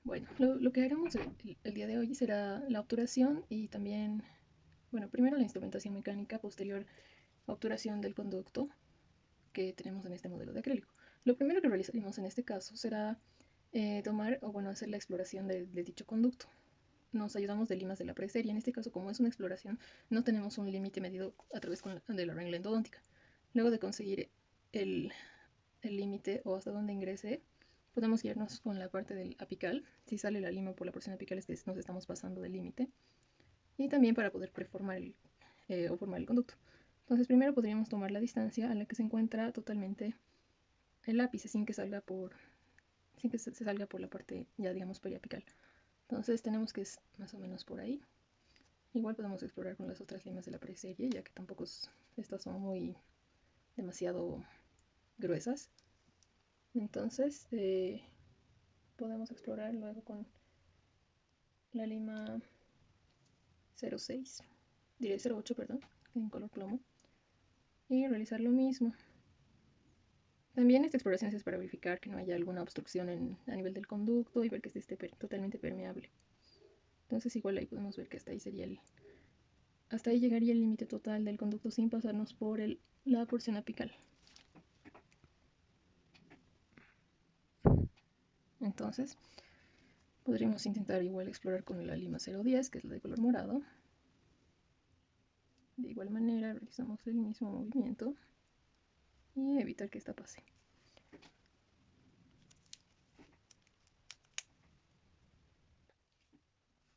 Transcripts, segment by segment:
Bueno, lo que haremos el día de hoy será la obturación y también, bueno, primero la instrumentación mecánica, posterior obturación del conducto que tenemos en este modelo de acrílico. Lo primero que realizaremos en este caso será tomar o bueno, hacer la exploración de dicho conducto. Nos ayudamos de limas de la preserie. En este caso, como es una exploración, no tenemos un límite medido a través de la regla endodóntica. Luego de conseguir el límite o hasta donde ingrese, podemos guiarnos con la parte del apical. Si sale la lima por la porción apical es que nos estamos pasando del límite. Y también para poder preformar o formar el conducto. Entonces primero podríamos tomar la distancia a la que se encuentra totalmente el ápice sin que se salga por la parte ya digamos periapical. Entonces tenemos que es más o menos por ahí. Igual podemos explorar con las otras limas de la preserie, ya que tampoco estas son muy demasiado gruesas. Entonces podemos explorar luego con la lima 06, diré 08, perdón, en color plomo, y realizar lo mismo. También esta exploración es para verificar que no haya alguna obstrucción a nivel del conducto y ver que esté totalmente permeable. Entonces igual ahí podemos ver que hasta ahí llegaría el límite total del conducto sin pasarnos por la porción apical. Entonces podríamos intentar igual explorar con la lima 010, que es la de color morado. De igual manera realizamos el mismo movimiento y evitar que esta pase.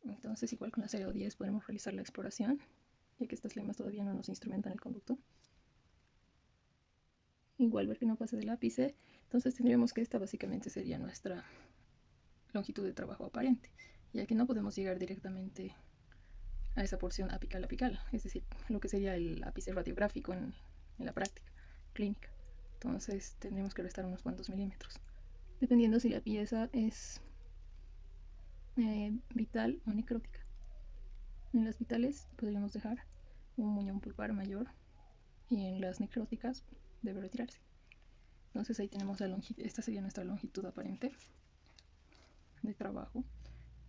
Entonces igual con la 010 podemos realizar la exploración, ya que estas limas todavía no nos instrumentan el conducto. Igual ver que no pase del ápice. Entonces tendríamos que esta básicamente sería nuestra longitud de trabajo aparente, ya que no podemos llegar directamente a esa porción apical, es decir, lo que sería el ápice radiográfico en la práctica clínica. Entonces tendremos que restar unos cuantos milímetros, dependiendo si la pieza es vital o necrótica. En las vitales podríamos dejar un muñón pulpar mayor y en las necróticas debe retirarse. Entonces ahí tenemos la longitud, esta sería nuestra longitud aparente de trabajo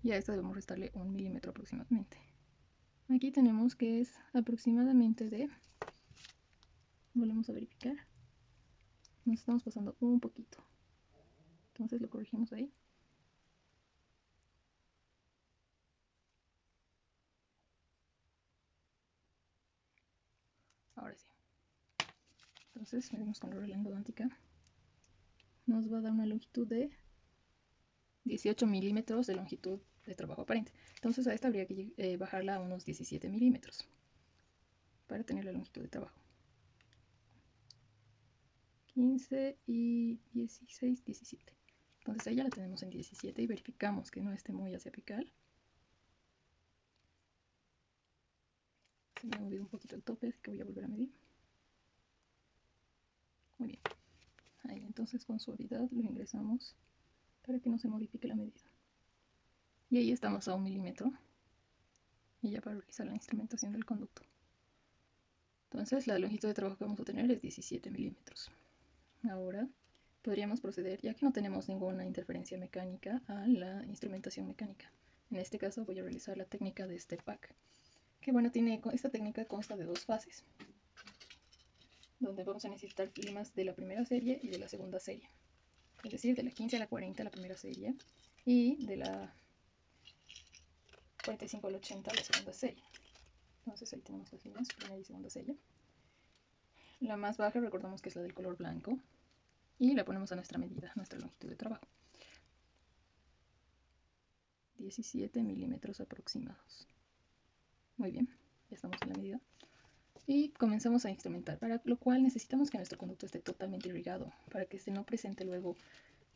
y a esta debemos restarle 1 milímetro aproximadamente. Aquí tenemos que es aproximadamente volvemos a verificar, nos estamos pasando un poquito, entonces lo corregimos ahí. Ahora sí, entonces medimos con la regla endodóntica, nos va a dar una longitud de 18 milímetros de longitud de trabajo aparente. Entonces a esta habría que bajarla a unos 17 milímetros para tener la longitud de trabajo. 15 y 16, 17. Entonces ahí ya la tenemos en 17 y verificamos que no esté muy hacia apical. Se me ha movido un poquito el tope, así que voy a volver a medir. Muy bien. Ahí entonces con suavidad lo ingresamos para que no se modifique la medida. Y ahí estamos a 1 milímetro. Y ya para realizar la instrumentación del conducto. Entonces la longitud de trabajo que vamos a tener es 17 milímetros. Ahora podríamos proceder, ya que no tenemos ninguna interferencia mecánica, a la instrumentación mecánica. En este caso voy a realizar la técnica de step back, que bueno, esta técnica consta de 2 fases, donde vamos a necesitar limas de la primera serie y de la segunda serie, es decir, de la 15 a la 40 la primera serie y de la 45 a la 80 la segunda serie. Entonces ahí tenemos las limas, primera y segunda serie. La más baja recordamos que es la del color blanco y la ponemos a nuestra medida, nuestra longitud de trabajo. 17 milímetros aproximados. Muy bien, ya estamos en la medida. Y comenzamos a instrumentar, para lo cual necesitamos que nuestro conducto esté totalmente irrigado, para que no presente luego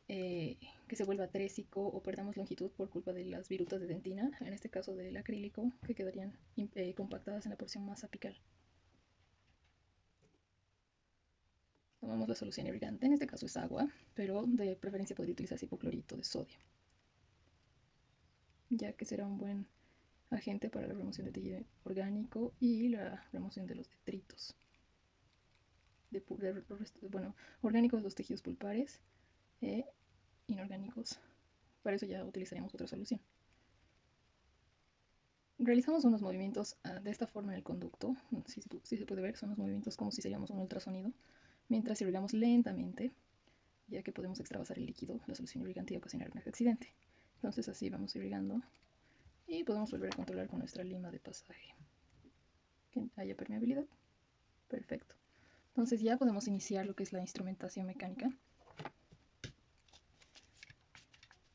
que se vuelva trésico o perdamos longitud por culpa de las virutas de dentina, en este caso del acrílico, que quedarían compactadas en la porción más apical. Tomamos la solución irrigante, en este caso es agua, pero de preferencia podría utilizarse hipoclorito de sodio, ya que será un buen agente para la remoción de tejido orgánico y la remoción de los detritos. Bueno, orgánicos los tejidos pulpares, inorgánicos Para eso ya utilizaríamos otra solución. Realizamos unos movimientos de esta forma en el conducto, si se puede ver, son los movimientos como si seríamos un ultrasonido, mientras irrigamos lentamente, ya que podemos extravasar el líquido, la solución irrigante y ocasionar un accidente. Entonces así vamos irrigando y podemos volver a controlar con nuestra lima de pasaje que haya permeabilidad. Perfecto. Entonces ya podemos iniciar lo que es la instrumentación mecánica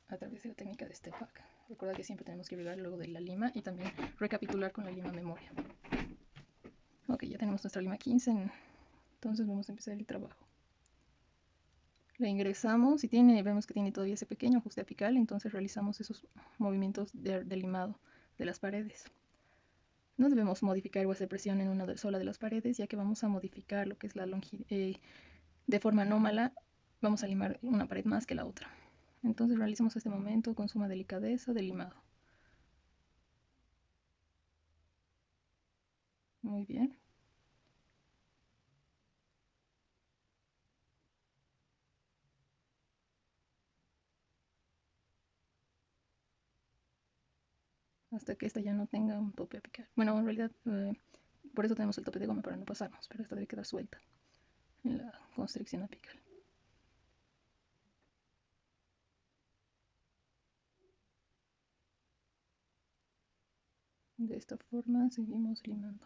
a través de la técnica de step back. Recuerda que siempre tenemos que irrigar luego de la lima y también recapitular con la lima memoria. Ok, ya tenemos nuestra lima 15, entonces vamos a empezar el trabajo. La ingresamos y vemos que tiene todavía ese pequeño ajuste apical, entonces realizamos esos movimientos de limado de las paredes. No debemos modificar o hacer presión en una sola de las paredes, ya que vamos a modificar lo que es la longitud. De forma anómala, vamos a limar una pared más que la otra. Entonces realicemos este momento con suma delicadeza de limado. Muy bien. Hasta que esta ya no tenga un tope apical. Bueno, en realidad, por eso tenemos el tope de goma, para no pasarnos, pero esta debe quedar suelta en la constricción apical. De esta forma seguimos limando.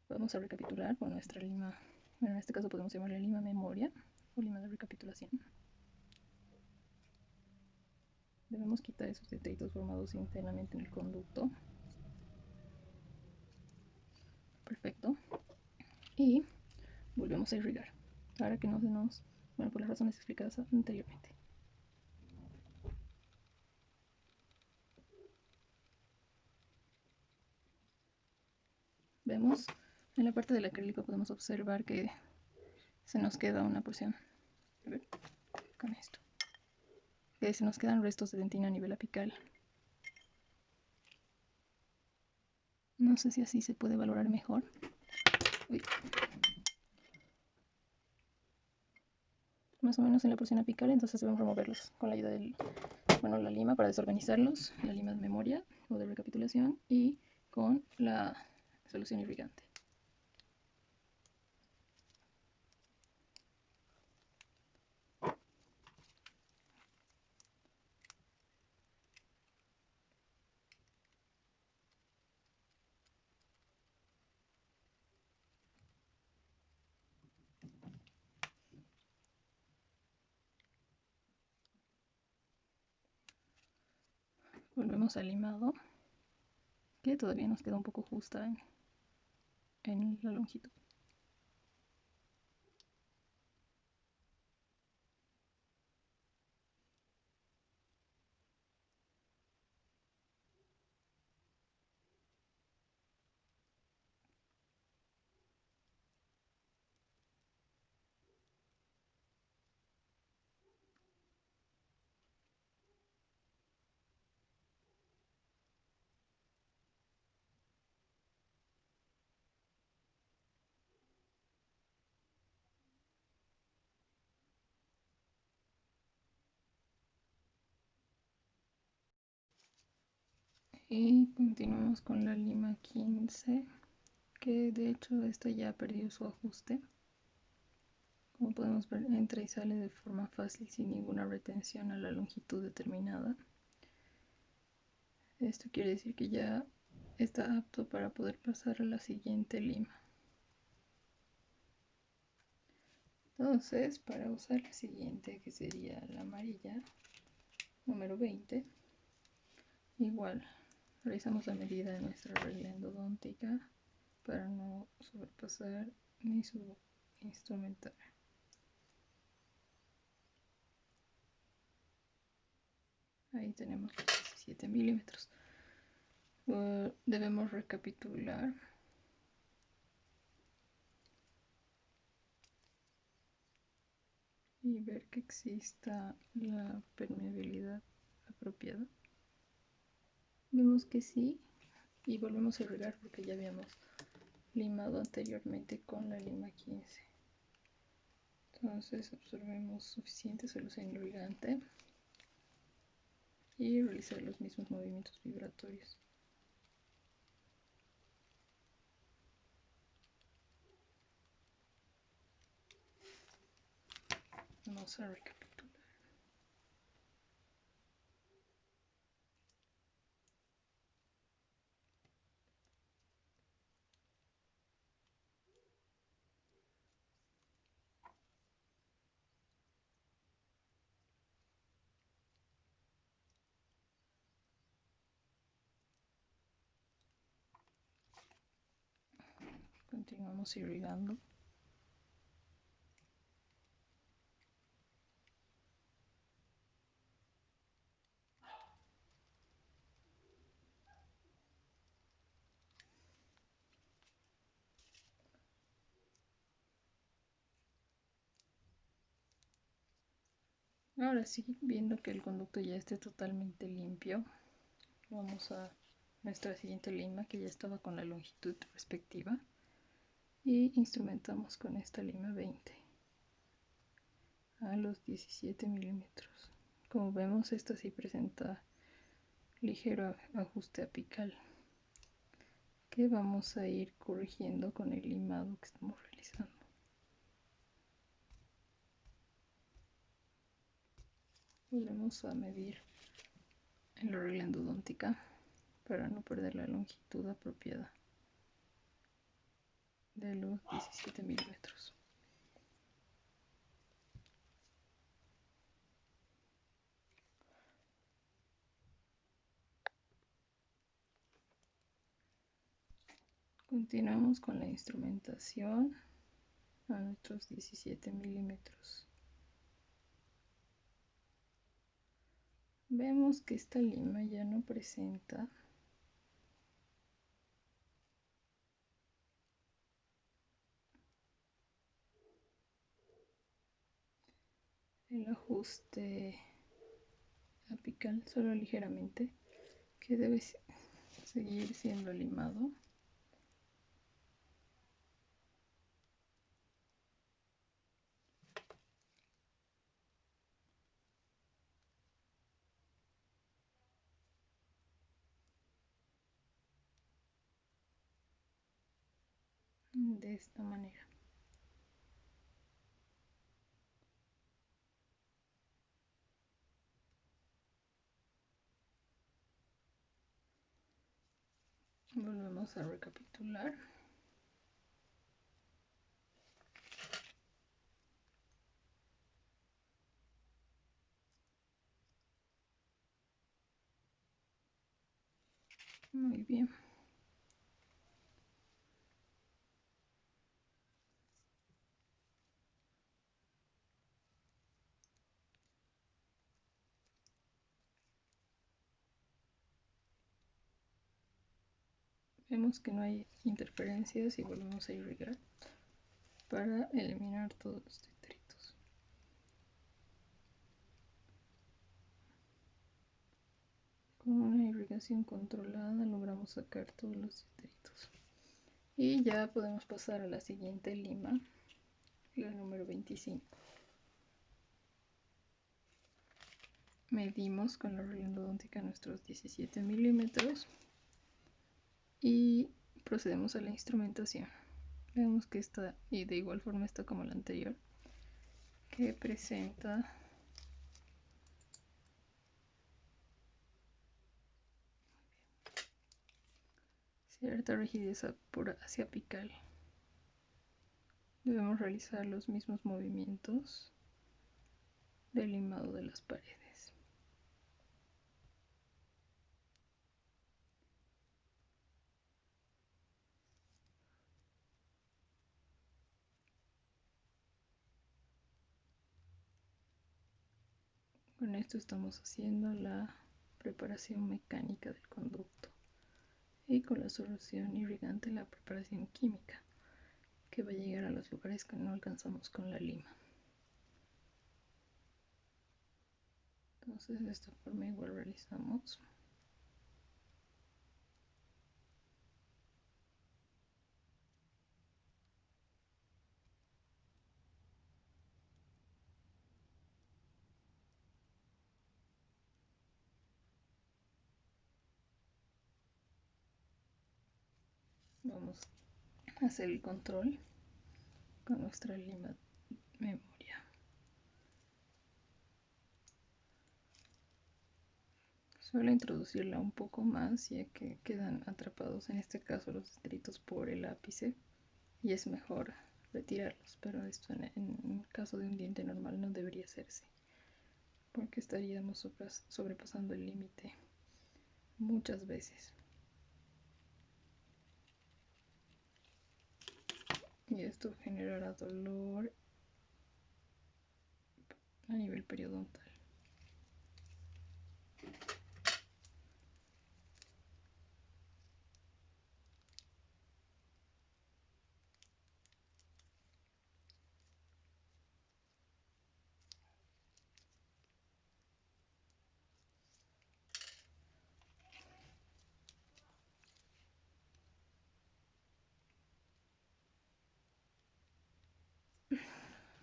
Vamos a recapitular con nuestra lima. Bueno, en este caso podemos llamarle lima memoria o lima de recapitulación. Debemos quitar esos detritos formados internamente en el conducto. Perfecto. Y volvemos a irrigar para que no se nos, bueno, por las razones explicadas anteriormente. Vemos en la parte del acrílico, podemos observar que se nos queda una porción, a ver, con esto, que se nos quedan restos de dentina a nivel apical. No sé si así se puede valorar mejor. Uy. Más o menos en la porción apical, entonces debemos removerlos con la ayuda de la lima para desorganizarlos, la lima de memoria o de recapitulación, y con la solución irrigante. Volvemos al limado, que todavía nos queda un poco justa en la longitud. Y continuamos con la lima 15, que de hecho esta ya perdió su ajuste. Como podemos ver, entra y sale de forma fácil sin ninguna retención a la longitud determinada. Esto quiere decir que ya está apto para poder pasar a la siguiente lima. Entonces, para usar la siguiente, que sería la amarilla, número 20, igual realizamos la medida de nuestra regla endodóntica para no sobrepasar ni subinstrumentar. Ahí tenemos los 17 milímetros. Debemos recapitular y ver que exista la permeabilidad apropiada. Vemos que sí, y volvemos a irrigar porque ya habíamos limado anteriormente con la lima 15. Entonces absorbemos suficiente solución irrigante y realizar los mismos movimientos vibratorios. Vamos a recapitular. Continuamos irrigando. Ahora sí, viendo que el conducto ya esté totalmente limpio, vamos a nuestra siguiente lima que ya estaba con la longitud respectiva y instrumentamos con esta lima 20 a los 17 milímetros. Como vemos, esta sí presenta ligero ajuste apical que vamos a ir corrigiendo con el limado que estamos realizando. Volvemos a medir en la regla endodóntica para no perder la longitud apropiada de los 17 milímetros. Continuamos con la instrumentación a nuestros 17 milímetros. Vemos que esta lima ya no presenta el ajuste apical, solo ligeramente, que debe seguir siendo limado. De esta manera. Volvemos a recapitular. Muy bien. Vemos que no hay interferencias y volvemos a irrigar para eliminar todos los detritos. Con una irrigación controlada logramos sacar todos los detritos. Y ya podemos pasar a la siguiente lima, la número 25. Medimos con la regla endodóntica nuestros 17 milímetros y procedemos a la instrumentación. Vemos que esta, y de igual forma está como la anterior, que presenta cierta rigidez hacia apical. Debemos realizar los mismos movimientos del limado de las paredes. Con esto estamos haciendo la preparación mecánica del conducto y con la solución irrigante la preparación química, que va a llegar a los lugares que no alcanzamos con la lima. Entonces de esta forma igual realizamos Vamos a hacer el control con nuestra lima memoria. Suelo introducirla un poco más ya que quedan atrapados en este caso los detritos por el ápice y es mejor retirarlos, pero esto en el caso de un diente normal no debería hacerse porque estaríamos sobrepasando el límite muchas veces y esto generará dolor a nivel periodontal.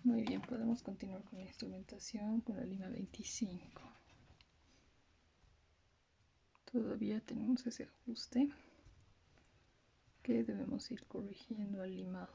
Muy bien, podemos continuar con la instrumentación con la lima 25. Todavía tenemos ese ajuste que debemos ir corrigiendo al limado.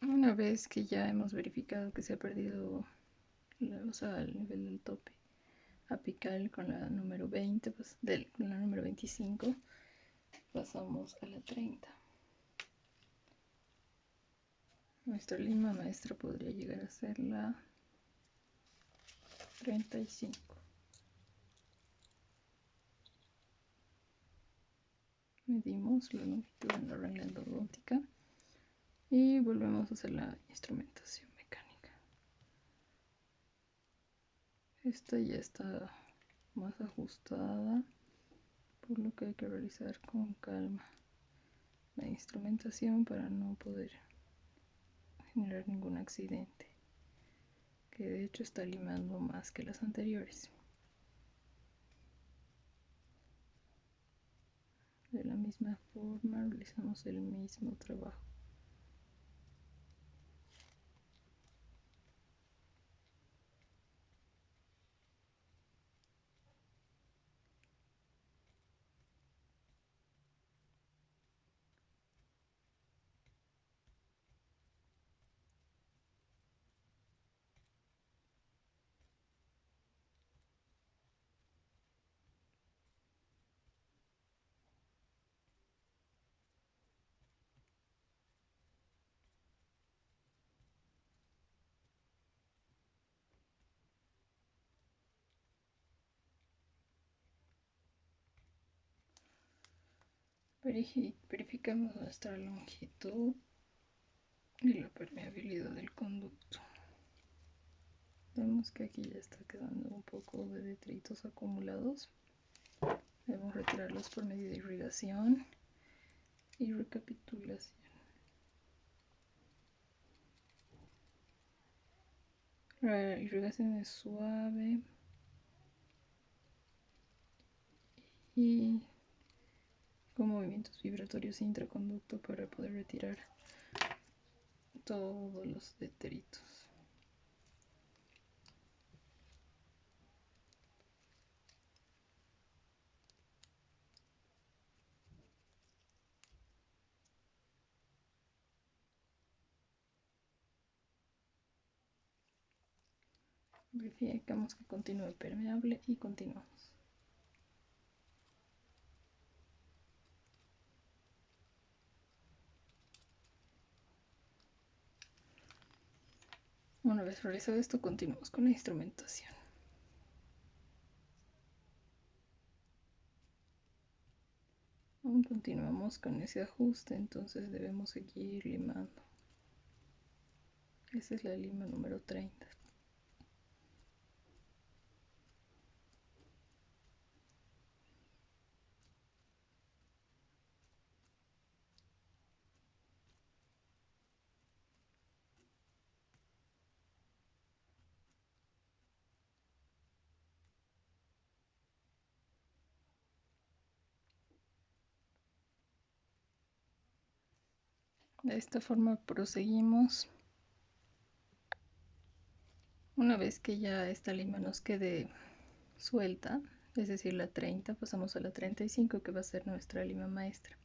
Una vez que ya hemos verificado que se ha perdido el nivel del tope apical con la número 20, pues, con la número 25, pasamos a la 30. Nuestra lima maestra podría llegar a ser la 35. Medimos la longitud en la regla endodóntica y volvemos a hacer la instrumentación mecánica. Esta ya está más ajustada, por lo que hay que realizar con calma la instrumentación para no poder generar ningún accidente, que de hecho está limando más que las anteriores. De la misma forma realizamos el mismo trabajo. Verificamos nuestra longitud y la permeabilidad del conducto. Vemos que aquí ya está quedando un poco de detritos acumulados. Debemos retirarlos por medio de irrigación y recapitulación. La irrigación es suave y con movimientos vibratorios intraconducto para poder retirar todos los detritos. Verificamos que continúe permeable y continuamos. Una vez realizado esto, continuamos con la instrumentación. Aún continuamos con ese ajuste, entonces debemos seguir limando. Esa es la lima número 30. De esta forma proseguimos. Una vez que ya esta lima nos quede suelta, es decir, la 30, pasamos a la 35, que va a ser nuestra lima maestra.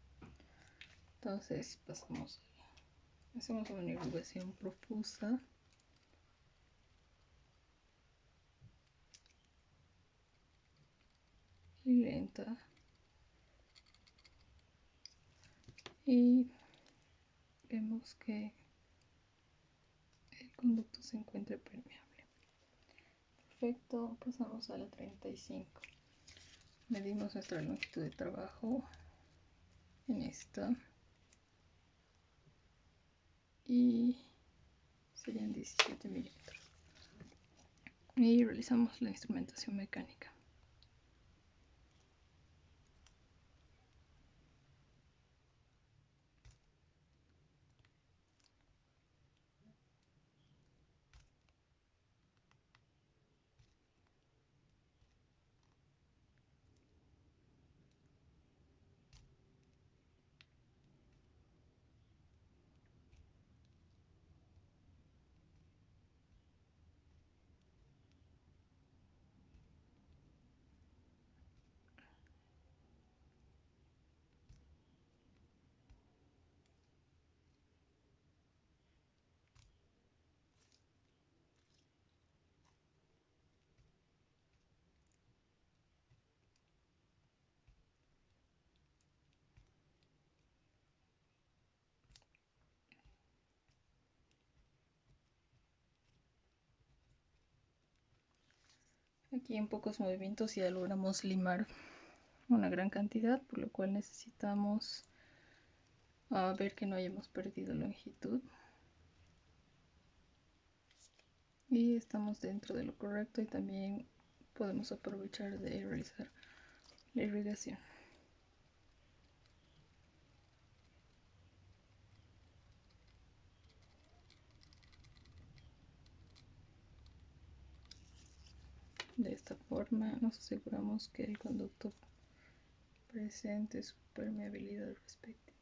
Entonces hacemos una irrigación profusa. Y lenta. Y vemos que el conducto se encuentre permeable. Perfecto, pasamos a la 35. Medimos nuestra longitud de trabajo en esta. Y serían 17 milímetros. Y realizamos la instrumentación mecánica. Aquí en pocos movimientos ya logramos limar una gran cantidad, por lo cual necesitamos ver que no hayamos perdido longitud. Y estamos dentro de lo correcto, y también podemos aprovechar de realizar la irrigación. De esta forma nos aseguramos que el conducto presente su permeabilidad respectiva.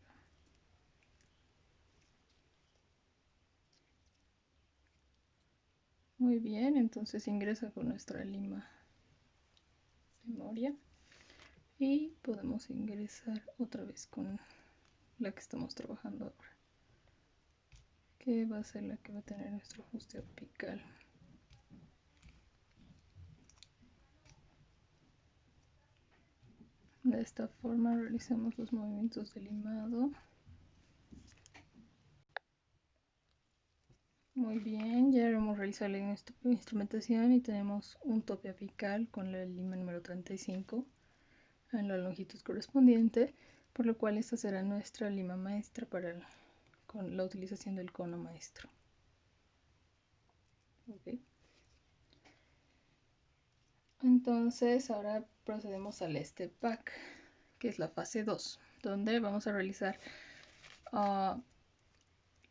Muy bien, entonces ingresa con nuestra lima memoria y podemos ingresar otra vez con la que estamos trabajando ahora, que va a ser la que va a tener nuestro ajuste apical. De esta forma realizamos los movimientos de limado. Muy bien, ya hemos realizado la instrumentación y tenemos un tope apical con la lima número 35 en la longitud correspondiente, por lo cual esta será nuestra lima maestra con la utilización del cono maestro. Okay. Entonces ahora procedemos al step back, que es la fase 2, donde vamos a realizar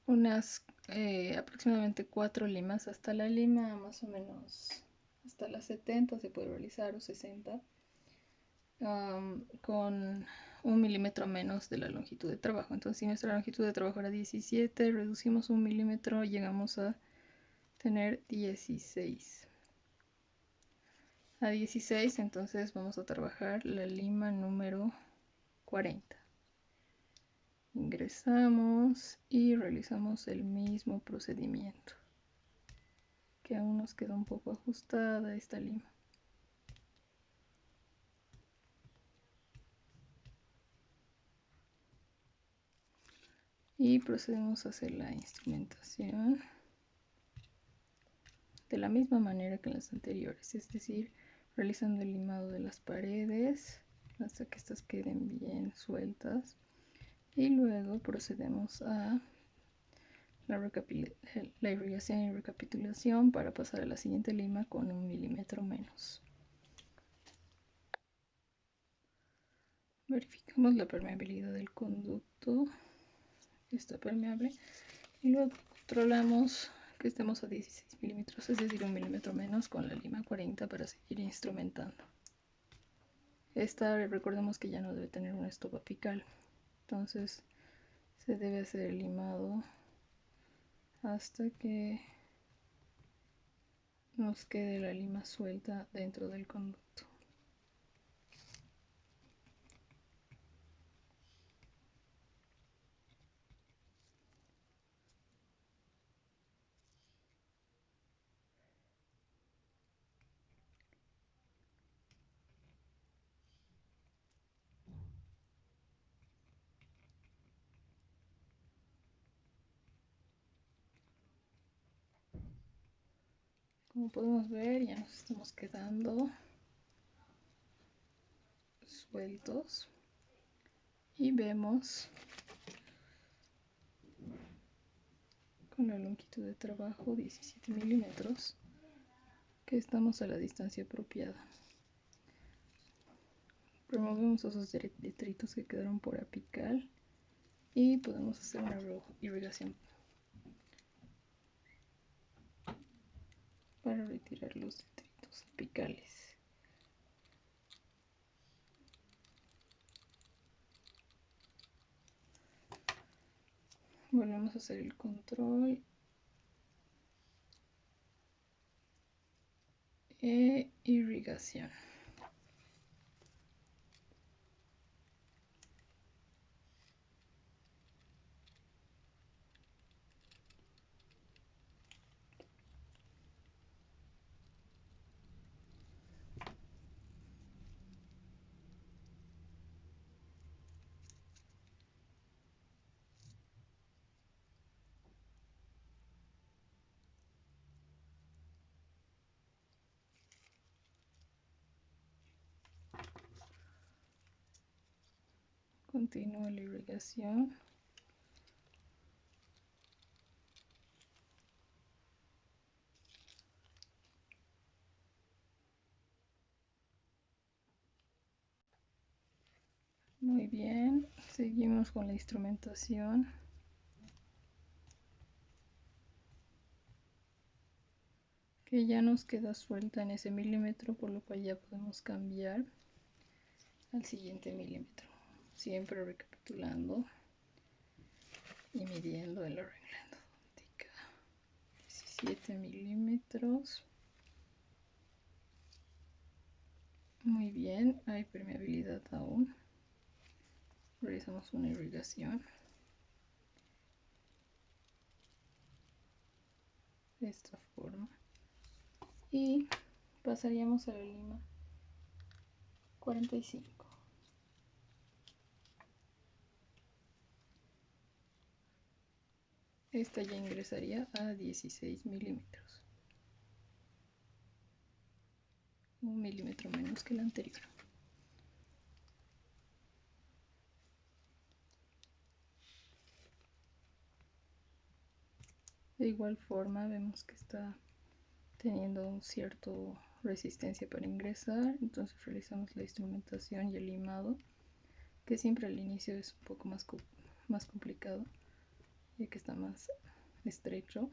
unas aproximadamente 4 limas hasta la lima más o menos hasta las 70 se puede realizar, o 60, con 1 milímetro menos de la longitud de trabajo. Entonces, si nuestra longitud de trabajo era 17, reducimos 1 milímetro, llegamos a tener 16. A 16, entonces vamos a trabajar la lima número 40. Ingresamos y realizamos el mismo procedimiento, que aún nos queda un poco ajustada esta lima. Y procedemos a hacer la instrumentación de la misma manera que en las anteriores, es decir, realizando el limado de las paredes hasta que estas queden bien sueltas, y luego procedemos a la irrigación y recapitulación para pasar a la siguiente lima con 1 milímetro menos. Verificamos la permeabilidad del conducto, está permeable, y luego controlamos que estemos a 16 milímetros, es decir, 1 milímetro menos con la lima 40 para seguir instrumentando. Esta, recordemos que ya no debe tener una estopa apical, entonces Se debe hacer el limado hasta que nos quede la lima suelta dentro del conducto. Como podemos ver, ya nos estamos quedando sueltos y vemos con la longitud de trabajo 17 milímetros que estamos a la distancia apropiada. Removemos esos detritos que quedaron por apical y podemos hacer una irrigación para retirar los detritos apicales. Volvemos a hacer el control e irrigación. Continúa la irrigación. Muy bien, seguimos con la instrumentación. Que ya nos queda suelta en ese milímetro, por lo cual ya podemos cambiar al siguiente milímetro. Siempre recapitulando y midiendo el arreglando. 17 milímetros. Muy bien, hay permeabilidad aún. Realizamos una irrigación de esta forma y pasaríamos a la lima 45. Esta ya ingresaría a 16 milímetros, 1 milímetro menos que la anterior. De igual forma vemos que está teniendo un cierto resistencia para ingresar, entonces realizamos la instrumentación y el limado, que siempre al inicio es un poco más complicado ya que está más estrecho,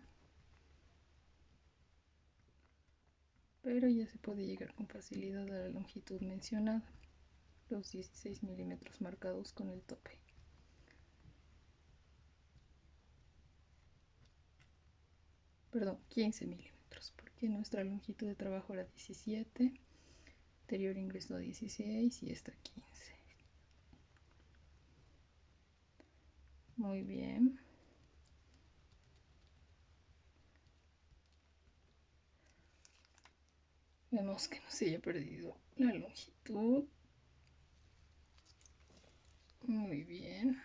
pero ya se puede llegar con facilidad a la longitud mencionada, los 16 milímetros marcados con el tope. Perdón, 15 milímetros, porque nuestra longitud de trabajo era 17, anterior ingresó a 16 y esta 15. Muy bien. Vemos que no se haya perdido la longitud. Muy bien.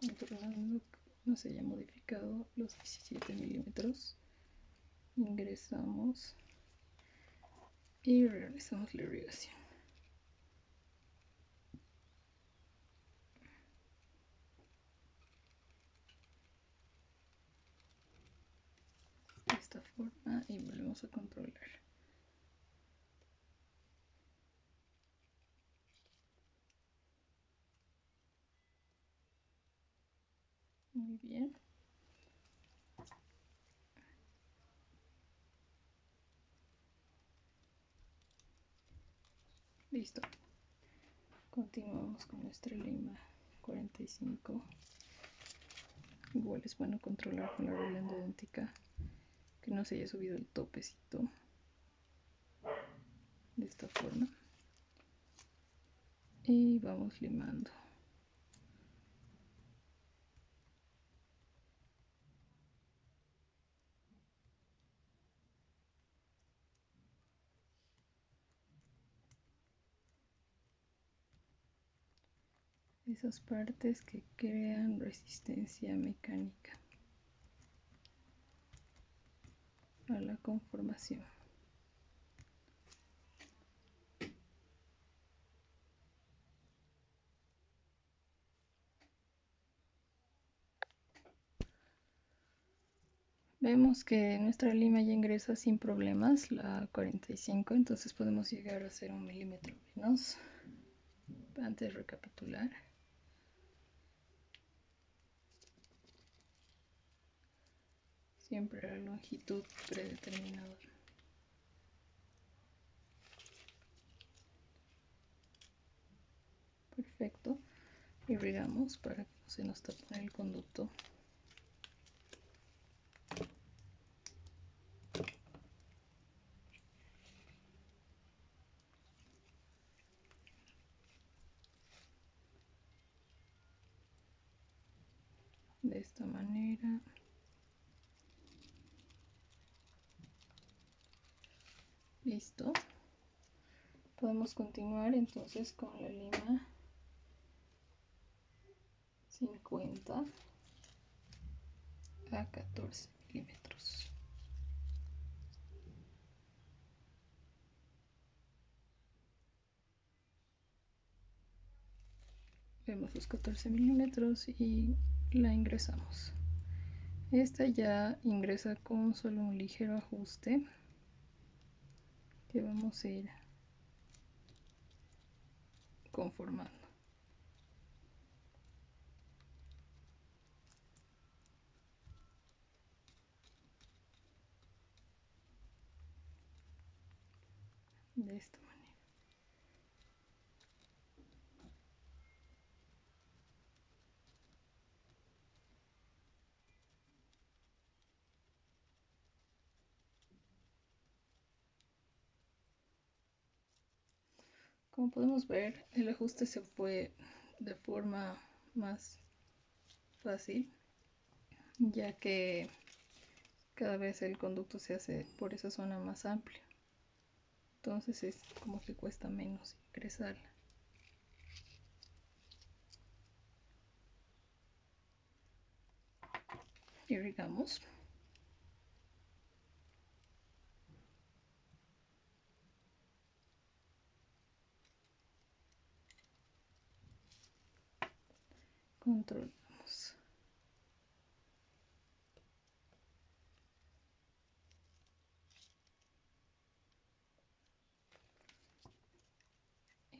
Controlando que no se haya modificado los 17 milímetros. Ingresamos y realizamos la irrigación. De esta forma y volvemos a controlar. Muy bien. Listo. Continuamos con nuestra lima 45. Igual es bueno controlar con la regla endodóntica que no se haya subido el topecito de esta forma. Y vamos limando. Esas partes que crean resistencia mecánica a la conformación. Vemos que nuestra lima ya ingresa sin problemas, la 45, entonces podemos llegar a hacer 1 milímetro menos. Antes de recapitular. Siempre la longitud predeterminada. Perfecto. Irrigamos para que no se nos tape el conducto. De esta manera. Listo. Podemos continuar entonces con la lima 50 a 14 milímetros. Vemos los 14 milímetros y la ingresamos. Esta ya ingresa con solo un ligero ajuste que vamos a ir conformando. De esta manera. Como podemos ver, el ajuste se fue de forma más fácil, ya que cada vez el conducto se hace por esa zona más amplia. Entonces es como que cuesta menos ingresarla. Irrigamos. Controlamos.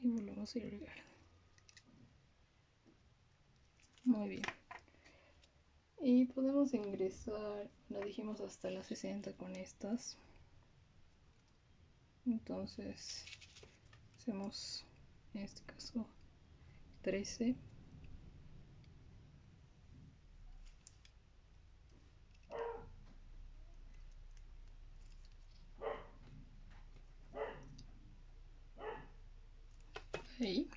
Y volvemos a irrigar. Muy bien. Y podemos ingresar, lo dijimos hasta las 60 con estas. Entonces hacemos en este caso 13. Ahí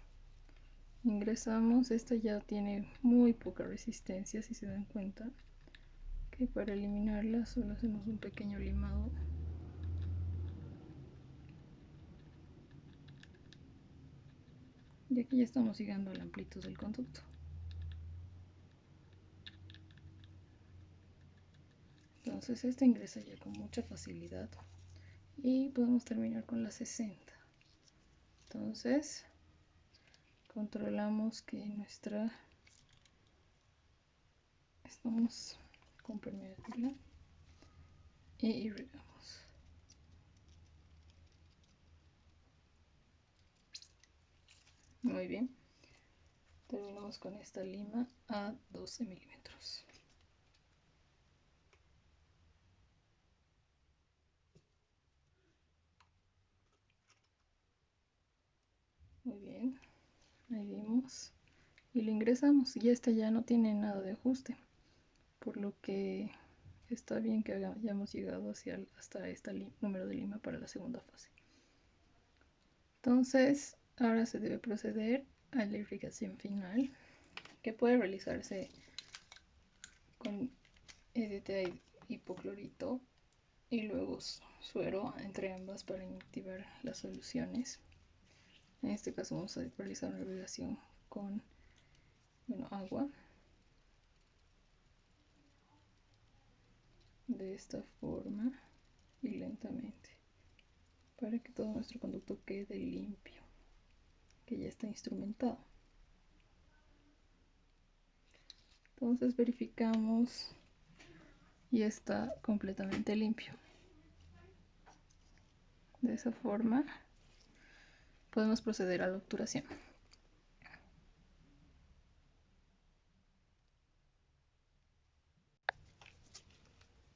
ingresamos. Esta ya tiene muy poca resistencia, si se dan cuenta, que para eliminarla solo hacemos un pequeño limado. Y aquí ya estamos llegando a la amplitud del conducto. Entonces esta ingresa ya con mucha facilidad y podemos terminar con la 60. Entonces controlamos que estamos con permeabilidad y irrigamos. Muy bien. Terminamos con esta lima a 12 milímetros. Muy bien. Ahí vimos. Y lo ingresamos. Y este ya no tiene nada de ajuste. Por lo que está bien que hayamos llegado hasta este número de lima para la segunda fase. Entonces, ahora se debe proceder a la irrigación final, que puede realizarse con EDTA hipoclorito y luego suero entre ambas para inactivar las soluciones. En este caso vamos a realizar una irrigación con agua de esta forma y lentamente para que todo nuestro conducto quede limpio, que ya está instrumentado. Entonces verificamos y está completamente limpio. De esa forma podemos proceder a la obturación.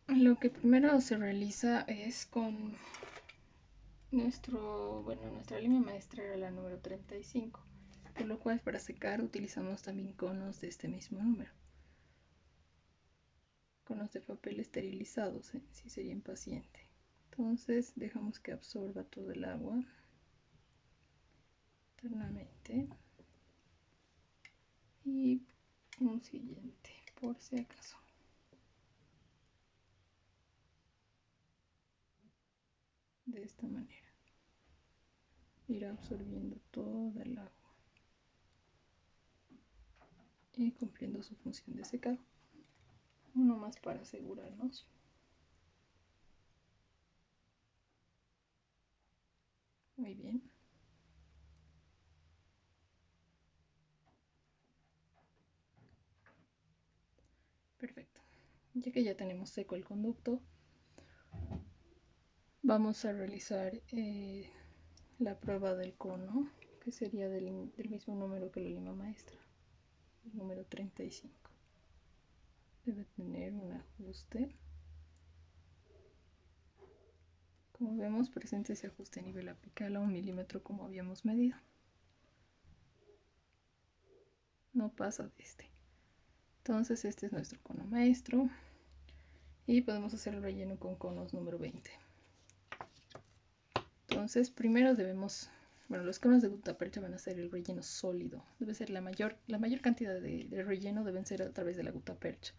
Lo que primero se realiza es con nuestra línea maestra era la número 35, por lo cual para secar utilizamos también conos de este mismo número. Conos de papel esterilizados, si sería impaciente. Entonces dejamos que absorba todo el agua internamente. Y un siguiente, por si acaso. De esta manera. Irá absorbiendo toda el agua y cumpliendo su función de secado. Uno más para asegurarnos. Muy bien. Perfecto. Ya que ya tenemos seco el conducto, vamos a realizar la prueba del cono, que sería del mismo número que la lima maestra, el número 35. Debe tener un ajuste. Como vemos, presente ese ajuste a nivel apical a 1 milímetro como habíamos medido. No pasa de este. Entonces este es nuestro cono maestro y podemos hacer el relleno con conos número 20. Entonces primero los conos de gutapercha van a ser el relleno sólido. Debe ser la mayor cantidad de relleno deben ser a través de la gutapercha.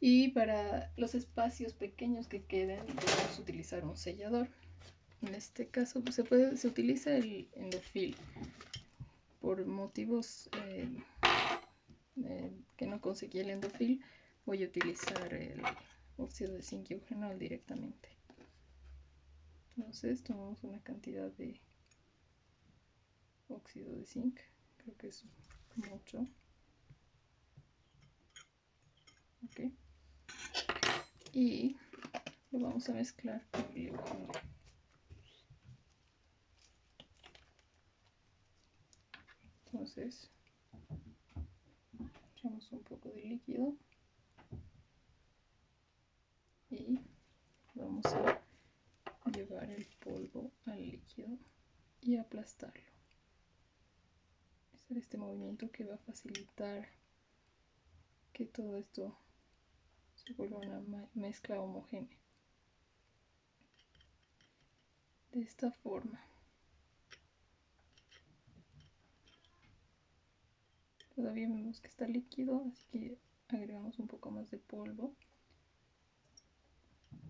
Y para los espacios pequeños que queden podemos utilizar un sellador. En este caso se utiliza el endofil. Por motivos que no conseguí el endofil, voy a utilizar el óxido de zinc eugenol directamente. Entonces tomamos una cantidad de óxido de zinc, creo que es mucho. Okay. Y lo vamos a mezclar con el eugenol. Entonces echamos un poco de líquido y vamos a llevar el polvo al líquido y aplastarlo. Hacer este movimiento que va a facilitar que todo esto se vuelva una mezcla homogénea. De esta forma. Todavía vemos que está líquido, así que agregamos un poco más de polvo.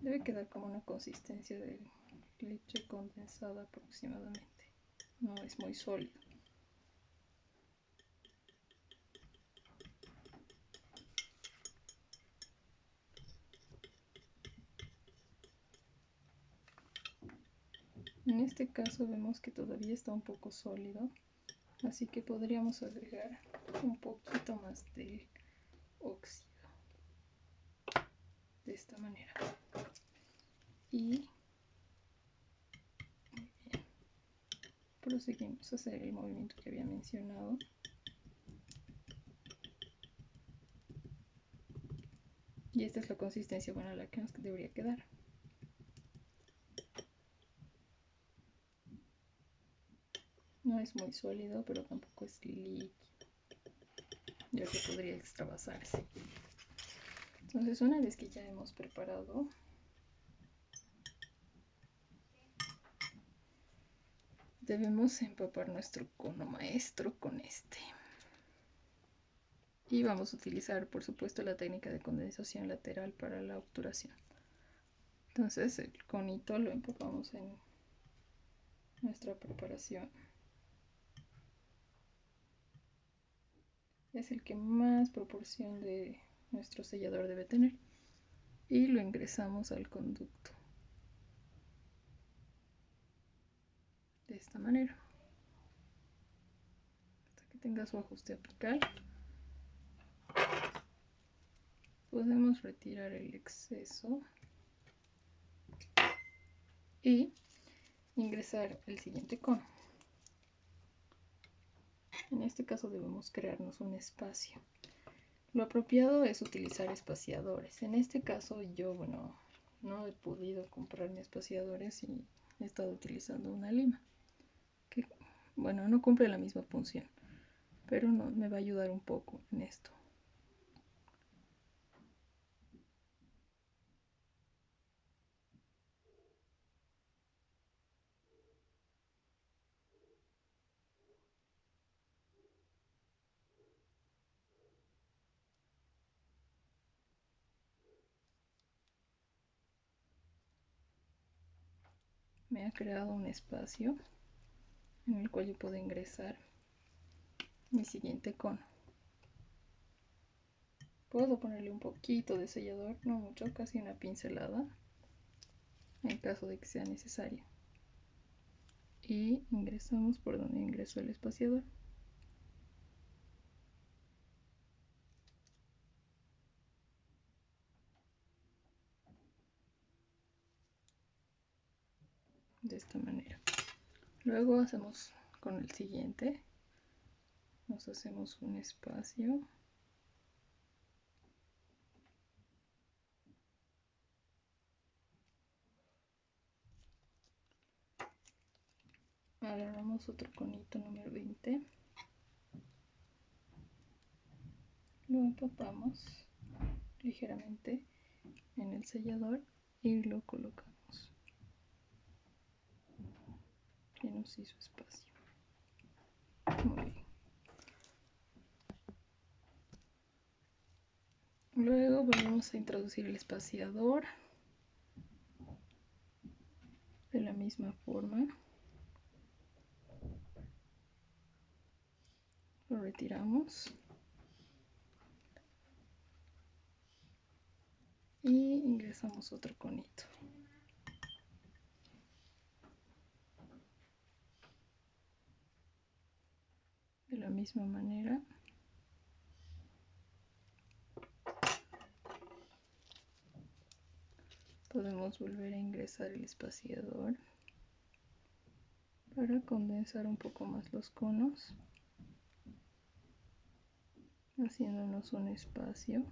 Debe quedar como una consistencia de leche condensada aproximadamente. No es muy sólido. En este caso vemos que todavía está un poco sólido, así que podríamos agregar un poquito más de óxido. De esta manera. Y muy bien. Proseguimos a hacer el movimiento que había mencionado. Y esta es la consistencia buena a la que nos debería quedar. No es muy sólido, pero tampoco es líquido, ya que podría extravasarse. Entonces, una vez que ya hemos preparado, debemos empapar nuestro cono maestro con este. Y vamos a utilizar, por supuesto, la técnica de condensación lateral para la obturación. Entonces, el conito lo empapamos en nuestra preparación. Es el que más proporción de nuestro sellador debe tener. Y lo ingresamos al conducto. De esta manera. Hasta que tenga su ajuste apical. Podemos retirar el exceso. Y ingresar el siguiente cono. En este caso debemos crearnos un espacio. Lo apropiado es utilizar espaciadores. En este caso yo, no he podido comprarme espaciadores y he estado utilizando una lima. Que, no cumple la misma función, pero me va a ayudar un poco en esto. Me ha creado un espacio en el cual yo puedo ingresar mi siguiente cono. Puedo ponerle un poquito de sellador, no mucho, casi una pincelada, en caso de que sea necesario. Y ingresamos por donde ingresó el espaciador. De esta manera. Luego hacemos con el siguiente. Nos hacemos un espacio. Agarramos otro conito número 20. Lo empapamos ligeramente en el sellador y lo colocamos. Ya nos hizo espacio. Muy bien. Luego volvemos a introducir el espaciador de la misma forma. Lo retiramos. Y ingresamos otro conito. De la misma manera. Podemos volver a ingresar el espaciador para condensar un poco más los conos, haciéndonos un espacio.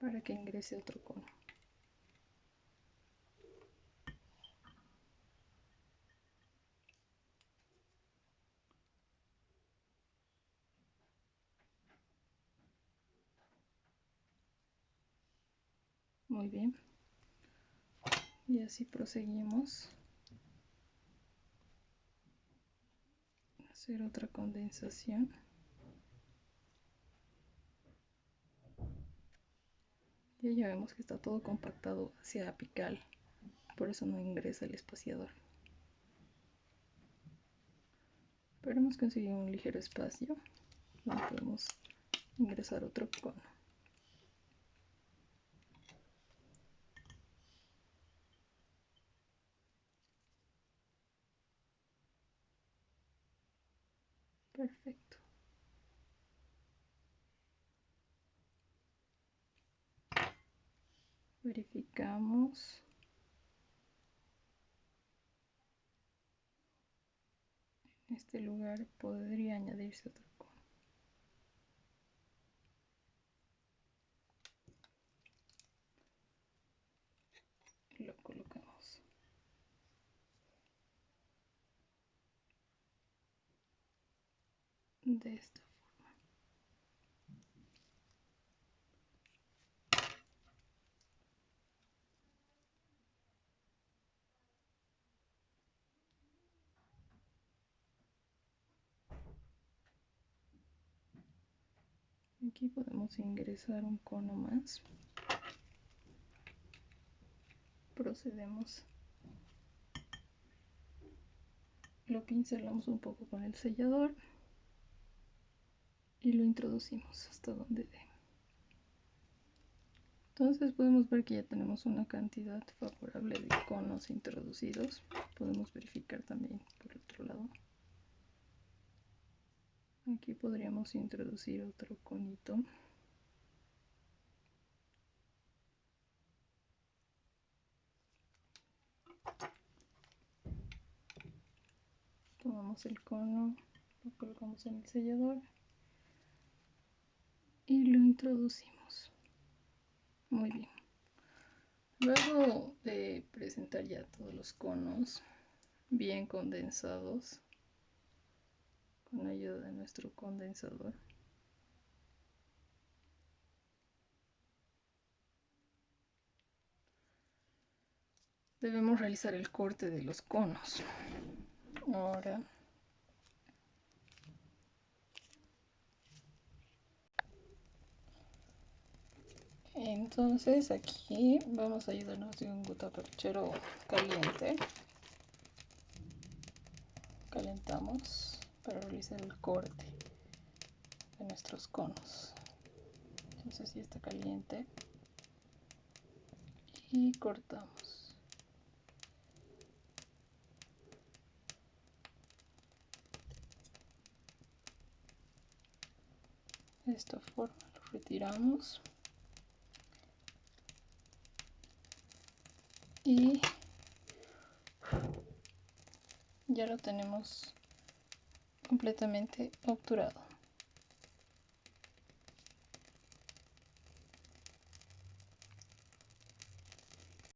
Para que ingrese otro cono. Muy bien. Y así proseguimos a hacer otra condensación. Y ya vemos que está todo compactado hacia apical, por eso no ingresa el espaciador. Pero hemos conseguido un ligero espacio donde podemos ingresar otro cono. Perfecto. Verificamos. En este lugar podría añadirse otro cono. de esta forma. Aquí podemos ingresar un cono más. Procedemos, lo pincelamos un poco con el sellador y lo introducimos hasta donde dé. Entonces podemos ver que ya tenemos una cantidad favorable de conos introducidos. Podemos verificar también por el otro lado. Aquí podríamos introducir otro conito. Tomamos el cono, lo colocamos en el sellador y lo introducimos. Muy bien. Luego de presentar ya todos los conos bien condensados con ayuda de nuestro condensador, debemos realizar el corte de los conos. Ahora entonces aquí vamos a ayudarnos de un gutaperchero caliente. Calentamos para realizar el corte de nuestros conos. Entonces ya está caliente y cortamos. De esta forma lo retiramos y ya lo tenemos completamente obturado.